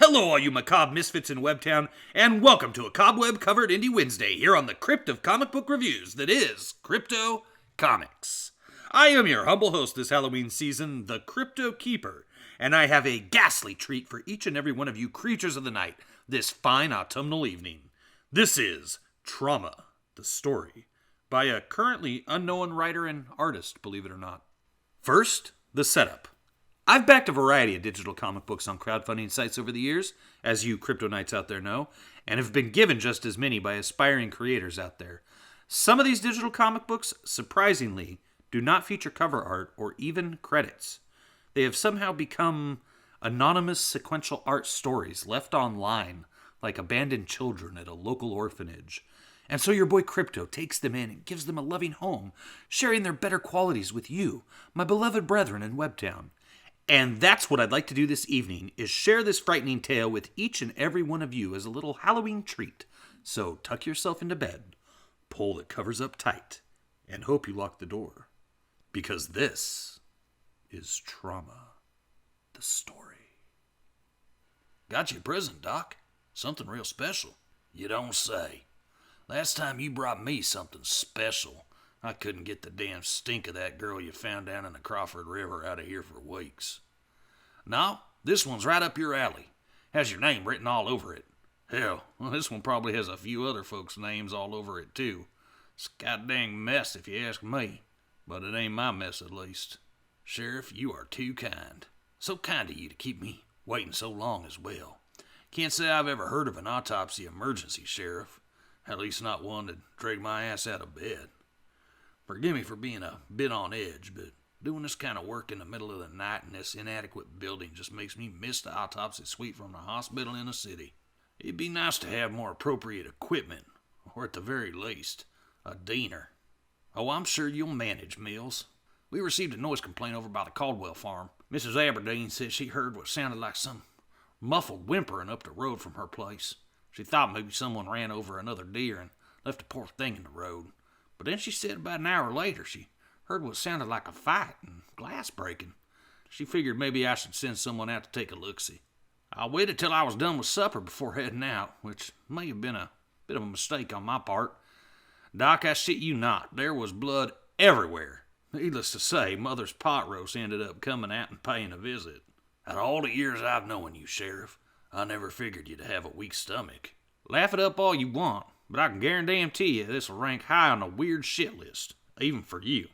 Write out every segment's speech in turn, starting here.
Hello, all you macabre misfits in Webtown, and welcome to a cobweb-covered Indie Wednesday here on the crypt of comic book reviews that is Crypto Comics. I am your humble host this Halloween season, the Crypto Keeper, and I have a ghastly treat for each and every one of you creatures of the night this fine autumnal evening. This is Trauma, the Story, by a currently unknown writer and artist, believe it or not. First, the setup. I've backed a variety of digital comic books on crowdfunding sites over the years, as you crypto knights out there know, and have been given just as many by aspiring creators out there. Some of these digital comic books, surprisingly, do not feature cover art or even credits. They have somehow become anonymous sequential art stories left online like abandoned children at a local orphanage. And so your boy Crypto takes them in and gives them a loving home, sharing their better qualities with you, my beloved brethren in Webtown. And that's what I'd like to do this evening, is share this frightening tale with each and every one of you as a little Halloween treat. So tuck yourself into bed, pull the covers up tight, and hope you lock the door. Because this is Trauma, the Story. Got you a present, Doc. Something real special. You don't say. Last time you brought me something special, I couldn't get the damn stink of that girl you found down in the Crawford River out of here for weeks. No, this one's right up your alley. Has your name written all over it. Hell, this one probably has a few other folks' names all over it too. It's a goddamn mess if you ask me, but it ain't my mess at least. Sheriff, you are too kind. So kind of you to keep me waiting so long as well. Can't say I've ever heard of an autopsy emergency, Sheriff. At least not one that dragged my ass out of bed. Forgive me for being a bit on edge, but doing this kind of work in the middle of the night in this inadequate building just makes me miss the autopsy suite from the hospital in the city. It'd be nice to have more appropriate equipment, or at the very least, a diener. Oh, I'm sure you'll manage, Mills. We received a noise complaint over by the Caldwell farm. Mrs. Aberdeen said she heard what sounded like some muffled whimpering up the road from her place. She thought maybe someone ran over another deer and left a poor thing in the road. But then she said about an hour later she heard what sounded like a fight and glass breaking. She figured maybe I should send someone out to take a look-see. I waited till I was done with supper before heading out, which may have been a bit of a mistake on my part. Doc, I shit you not, there was blood everywhere. Needless to say, Mother's pot roast ended up coming out and paying a visit. Out of all the years I've known you, Sheriff, I never figured you'd have a weak stomach. Laugh it up all you want, but I can guarantee you this will rank high on the weird shit list, even for you.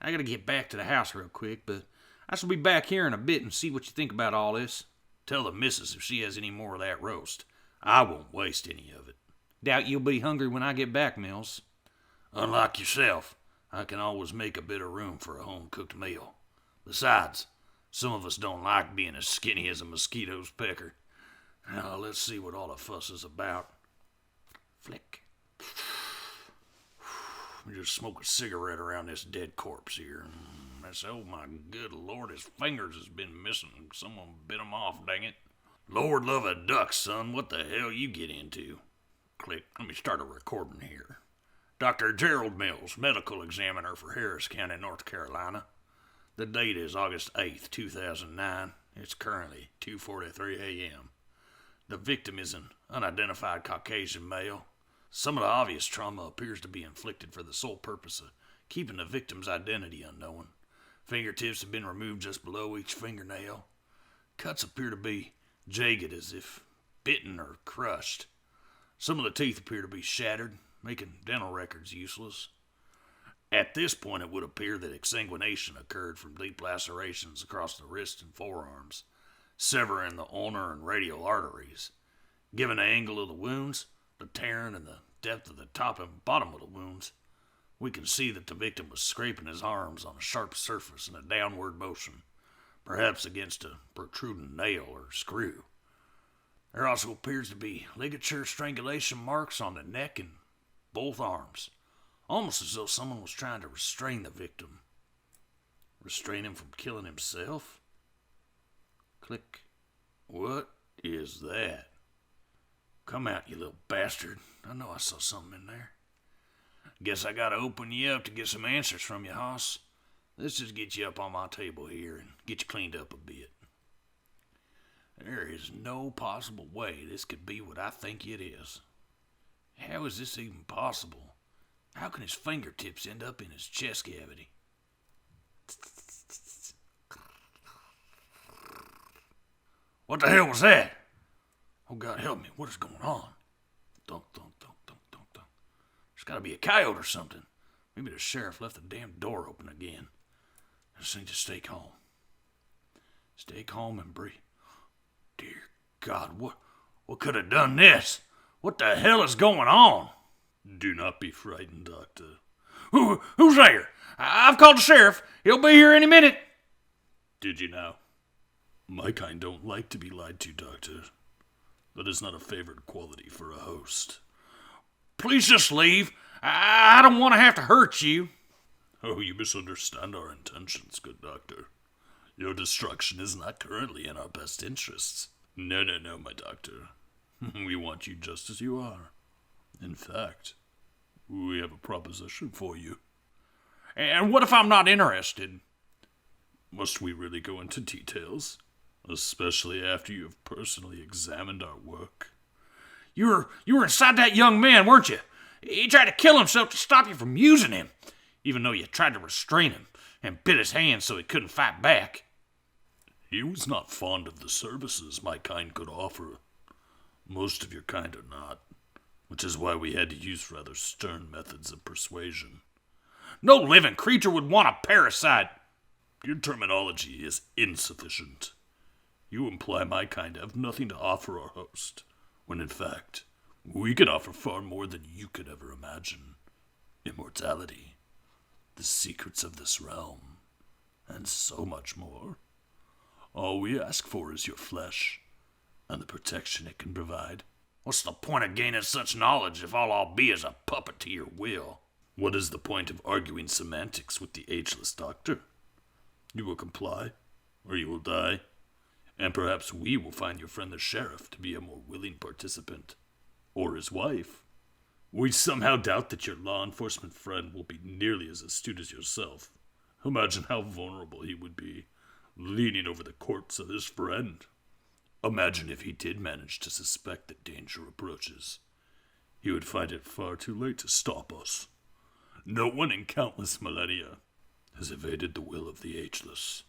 I gotta get back to the house real quick, but I shall be back here in a bit and see what you think about all this. Tell the missus if she has any more of that roast. I won't waste any of it. Doubt you'll be hungry when I get back, Mills. Unlike yourself, I can always make a bit of room for a home-cooked meal. Besides, some of us don't like being as skinny as a mosquito's pecker. Now, let's see what all the fuss is about. Flick. Just smoke a cigarette around this dead corpse here. Oh my good Lord, his fingers has been missing. Someone bit him off, dang it. Lord love a duck, son, what the hell you get into? Click, let me start a recording here. Dr. Gerald Mills, medical examiner for Harris County, North Carolina. The date is August 8th, 2009. It's currently 2:43 a.m. The victim is an unidentified Caucasian male. Some of the obvious trauma appears to be inflicted for the sole purpose of keeping the victim's identity unknown. Fingertips have been removed just below each fingernail. Cuts appear to be jagged as if bitten or crushed. Some of the teeth appear to be shattered, making dental records useless. At this point, it would appear that exsanguination occurred from deep lacerations across the wrists and forearms, severing the ulnar and radial arteries. Given the angle of the wounds, the tearing, and the depth of the top and bottom of the wounds, we can see that the victim was scraping his arms on a sharp surface in a downward motion, perhaps against a protruding nail or screw. There also appears to be ligature strangulation marks on the neck and both arms, almost as though someone was trying to restrain the victim. Restrain him from killing himself? Click. What is that? Come out, you little bastard. I know I saw something in there. Guess I gotta open you up to get some answers from you, hoss. Let's just get you up on my table here and get you cleaned up a bit. There is no possible way this could be what I think it is. How is this even possible? How can his fingertips end up in his chest cavity? What the hell was that? Oh, God help me, what is going on? Dunk, dunk, dunk, dunk, dunk, dunk. There's gotta be a coyote or something. Maybe the sheriff left the damn door open again. I just need to stay calm. Stay calm and breathe. Dear God, what could have done this? What the hell is going on? Do not be frightened, Doctor. Who's there? I've called the sheriff. He'll be here any minute. Did you now? My kind don't like to be lied to, Doctor. That is not a favored quality for a host. Please just leave. I don't want to have to hurt you. Oh, you misunderstand our intentions, good doctor. Your destruction is not currently in our best interests. No, my doctor. We want you just as you are. In fact, we have a proposition for you. And what if I'm not interested? Must we really go into details? Especially after you have personally examined our work. You were inside that young man, weren't you? He tried to kill himself to stop you from using him, even though you tried to restrain him and bit his hand so he couldn't fight back. He was not fond of the services my kind could offer. Most of your kind are not, which is why we had to use rather stern methods of persuasion. No living creature would want a parasite. Your terminology is insufficient. You imply my kind have nothing to offer our host, when in fact, we can offer far more than you could ever imagine. Immortality, the secrets of this realm, and so much more. All we ask for is your flesh, and the protection it can provide. What's the point of gaining such knowledge if all I'll be is a puppet to your will? What is the point of arguing semantics with the ageless doctor? You will comply, or you will die, and perhaps we will find your friend the sheriff to be a more willing participant. Or his wife. We somehow doubt that your law enforcement friend will be nearly as astute as yourself. Imagine how vulnerable he would be, leaning over the corpse of his friend. Imagine if he did manage to suspect that danger approaches. He would find it far too late to stop us. No one in countless millennia has evaded the will of the ageless.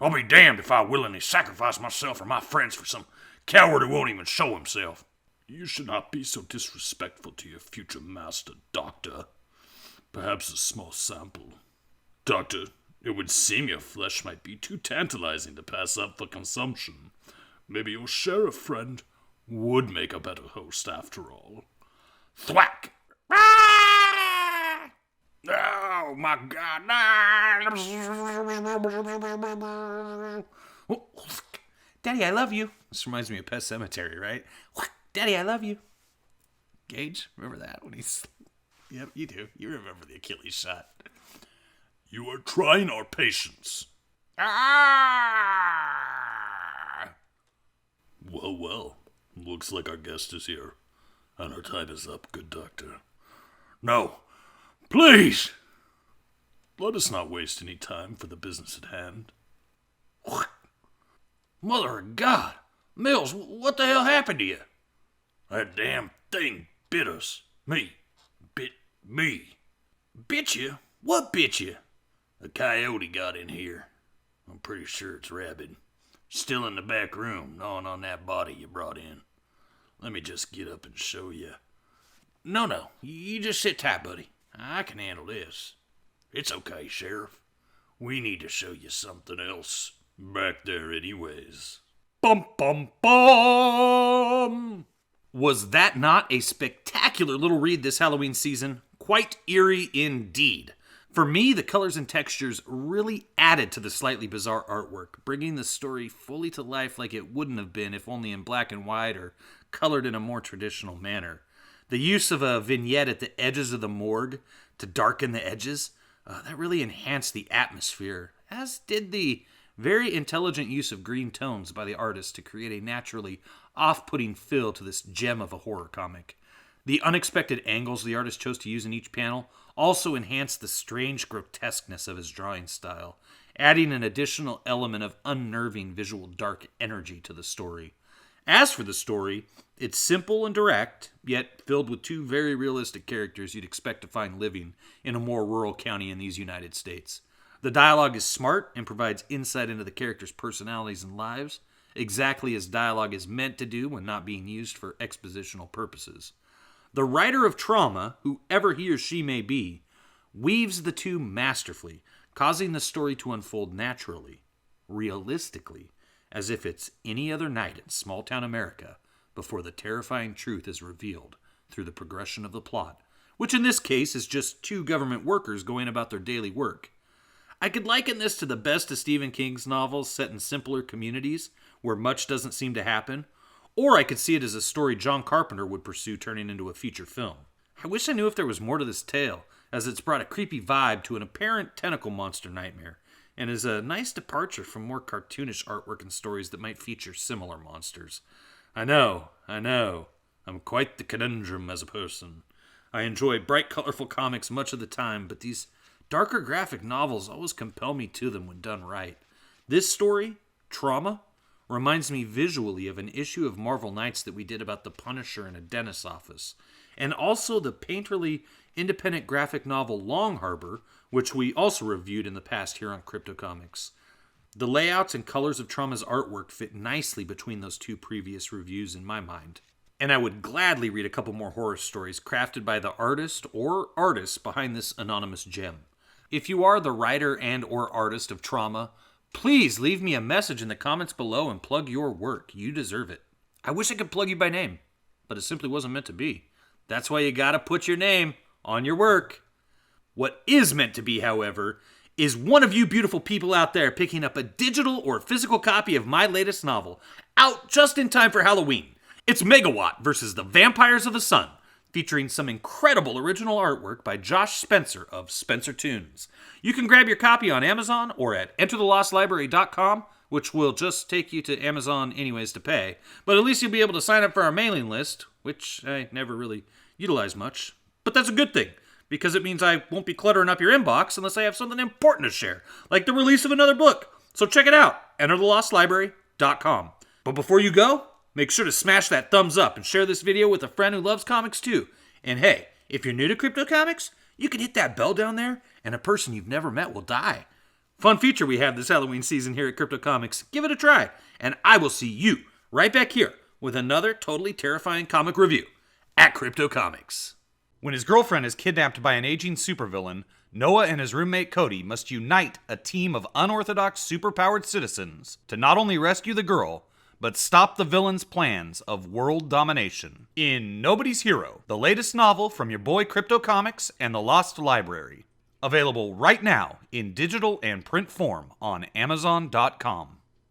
I'll be damned if I willingly sacrifice myself or my friends for some coward who won't even show himself. You should not be so disrespectful to your future master, Doctor. Perhaps a small sample. Doctor, it would seem your flesh might be too tantalizing to pass up for consumption. Maybe your sheriff friend would make a better host after all. Thwack! Ah! Oh my God! Daddy, I love you. This reminds me of Pet Sematary, right? Daddy, I love you. Gage, remember that when he's... Yep, you do. You remember the Achilles shot. You are trying our patience. Ah! Well. Looks like our guest is here. And our time is up, good doctor. No. Please! Let us not waste any time for the business at hand. Mother of God! Mills, what the hell happened to you? That damn thing bit us. Bit me. Bit you? What bit you? A coyote got in here. I'm pretty sure it's rabid. Still in the back room, gnawing on that body you brought in. Let me just get up and show you. No. You just sit tight, buddy. I can handle this. It's okay, Sheriff. We need to show you something else. Back there anyways. Bum, bum, bum! Was that not a spectacular little read this Halloween season? Quite eerie indeed. For me, the colors and textures really added to the slightly bizarre artwork, bringing the story fully to life like it wouldn't have been if only in black and white or colored in a more traditional manner. The use of a vignette at the edges of the morgue to darken the edges, that really enhanced the atmosphere, as did the very intelligent use of green tones by the artist to create a naturally off-putting feel to this gem of a horror comic. The unexpected angles the artist chose to use in each panel also enhanced the strange grotesqueness of his drawing style, adding an additional element of unnerving visual dark energy to the story. As for the story, it's simple and direct, yet filled with two very realistic characters you'd expect to find living in a more rural county in these United States. The dialogue is smart and provides insight into the characters' personalities and lives, exactly as dialogue is meant to do when not being used for expositional purposes. The writer of Trauma, whoever he or she may be, weaves the two masterfully, causing the story to unfold naturally, realistically, as if it's any other night in small-town America before the terrifying truth is revealed through the progression of the plot, which in this case is just two government workers going about their daily work. I could liken this to the best of Stephen King's novels set in simpler communities where much doesn't seem to happen, or I could see it as a story John Carpenter would pursue turning into a feature film. I wish I knew if there was more to this tale, as it's brought a creepy vibe to an apparent tentacle monster nightmare, and is a nice departure from more cartoonish artwork and stories that might feature similar monsters. I know, I'm quite the conundrum as a person. I enjoy bright, colorful comics much of the time, but these darker graphic novels always compel me to them when done right. This story, Trauma, reminds me visually of an issue of Marvel Knights that we did about the Punisher in a dentist's office, and also the painterly independent graphic novel Long Harbor, which we also reviewed in the past here on Crypto Comics. The layouts and colors of Trauma's artwork fit nicely between those two previous reviews in my mind. And I would gladly read a couple more horror stories crafted by the artist or artists behind this anonymous gem. If you are the writer and or artist of Trauma, please leave me a message in the comments below and plug your work. You deserve it. I wish I could plug you by name, but it simply wasn't meant to be. That's why you gotta put your name on your work. What is meant to be, however, is one of you beautiful people out there picking up a digital or physical copy of my latest novel, out just in time for Halloween. It's Megawatt versus the Vampires of the Sun, featuring some incredible original artwork by Josh Spencer of Spencer Toons. You can grab your copy on Amazon or at enterthelostlibrary.com, which will just take you to Amazon anyways to pay, but at least you'll be able to sign up for our mailing list, which I never really utilize much. But that's a good thing, because it means I won't be cluttering up your inbox unless I have something important to share, like the release of another book. So check it out, enterthelostlibrary.com. But before you go, make sure to smash that thumbs up and share this video with a friend who loves comics too. And hey, if you're new to Crypto Comics, you can hit that bell down there and a person you've never met will die. Fun feature we have this Halloween season here at Crypto Comics. Give it a try, and I will see you right back here with another totally terrifying comic review at Crypto Comics. When his girlfriend is kidnapped by an aging supervillain, Noah and his roommate Cody must unite a team of unorthodox superpowered citizens to not only rescue the girl, but stop the villain's plans of world domination. In Nobody's Hero, the latest novel from your boy Crypto Comics and the Lost Library. Available right now in digital and print form on Amazon.com.